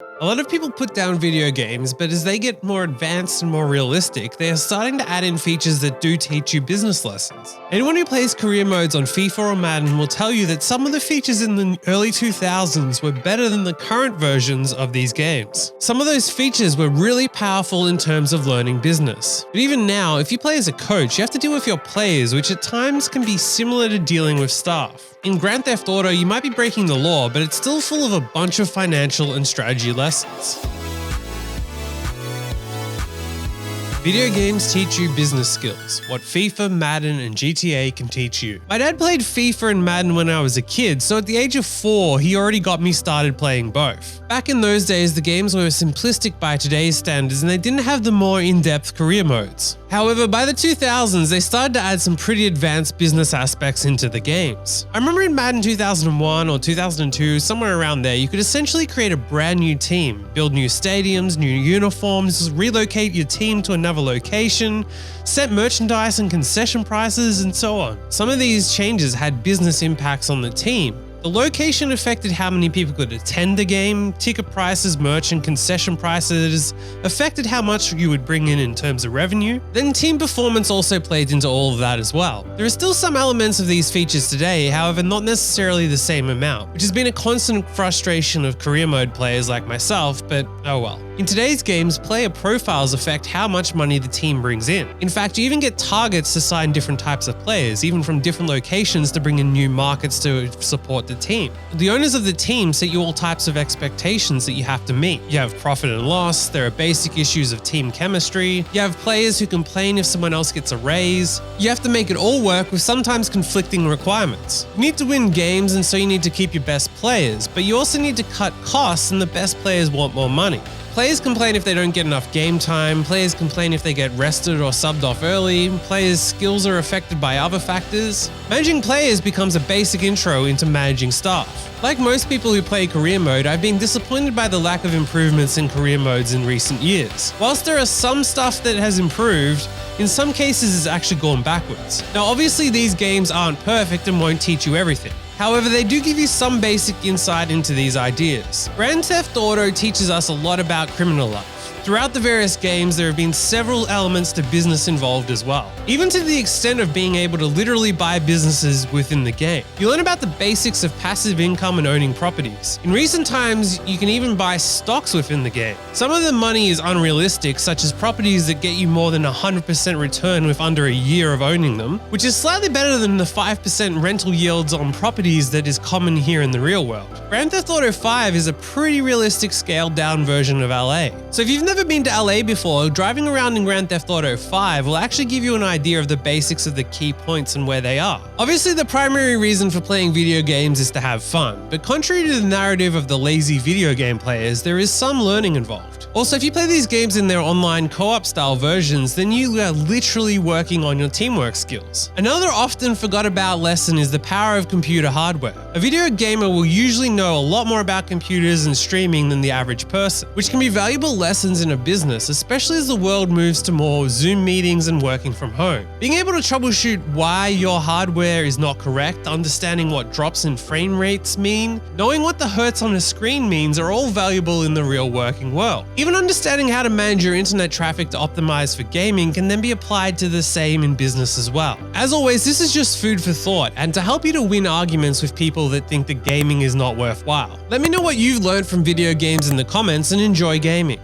A lot of people put down video games, but as they get more advanced and more realistic, they are starting to add in features that do teach you business lessons. Anyone who plays career modes on FIFA or Madden will tell you that some of the features in the early 2000s were better than the current versions of these games. Some of those features were really powerful in terms of learning business. But even now, if you play as a coach, you have to deal with your players, which at times can be similar to dealing with staff. In Grand Theft Auto, you might be breaking the law, but it's still full of a bunch of financial and strategy lessons. Video games teach you business skills, what FIFA, Madden, and GTA can teach you. My dad played FIFA and Madden when I was a kid, so at the age of 4, he already got me started playing both. Back in those days, the games were simplistic by today's standards and they didn't have the more in-depth career modes. However, by the 2000s, they started to add some pretty advanced business aspects into the games. I remember in Madden 2001 or 2002, somewhere around there, you could essentially create a brand new team, build new stadiums, new uniforms, relocate your team to another location, set merchandise and concession prices, and so on. Some of these changes had business impacts on the team. The location affected how many people could attend the game, ticket prices, merch and concession prices affected how much you would bring in terms of revenue. Then team performance also played into all of that as well. There are still some elements of these features today, however not necessarily the same amount, which has been a constant frustration of career mode players like myself, but oh well. In today's games, player profiles affect how much money the team brings in. In fact, you even get targets to sign different types of players, even from different locations to bring in new markets to support the team. The owners of the team set you all types of expectations that you have to meet. You have profit and loss, there are basic issues of team chemistry, you have players who complain if someone else gets a raise. You have to make it all work with sometimes conflicting requirements. You need to win games and so you need to keep your best players, but you also need to cut costs and the best players want more money. Players complain if they don't get enough game time, players complain if they get rested or subbed off early, players' skills are affected by other factors. Managing players becomes a basic intro into managing staff. Like most people who play career mode, I've been disappointed by the lack of improvements in career modes in recent years. Whilst there are some stuff that has improved, in some cases it's actually gone backwards. Now obviously these games aren't perfect and won't teach you everything. However, they do give you some basic insight into these ideas. Grand Theft Auto teaches us a lot about criminal life. Throughout the various games, there have been several elements to business involved as well, even to the extent of being able to literally buy businesses within the game. You learn about the basics of passive income and owning properties. In recent times, you can even buy stocks within the game. Some of the money is unrealistic, such as properties that get you more than 100% return with under a year of owning them, which is slightly better than the 5% rental yields on properties that is common here in the real world. Grand Theft Auto 5 is a pretty realistic scaled down version of LA. So if you've never been to LA before, driving around in Grand Theft Auto 5 will actually give you an idea of the basics of the key points and where they are. Obviously, the primary reason for playing video games is to have fun, but contrary to the narrative of the lazy video game players, there is some learning involved. Also, if you play these games in their online co-op style versions, then you are literally working on your teamwork skills. Another often forgot about lesson is the power of computer hardware. A video gamer will usually know a lot more about computers and streaming than the average person, which can be valuable lessons in a business, especially as the world moves to more Zoom meetings and working from home. Being able to troubleshoot why your hardware is not correct, understanding what drops in frame rates mean, knowing what the hertz on a screen means are all valuable in the real working world. Even understanding how to manage your internet traffic to optimize for gaming can then be applied to the same in business as well. As always, this is just food for thought and to help you to win arguments with people that think that gaming is not worthwhile. Let me know what you've learned from video games in the comments and enjoy gaming.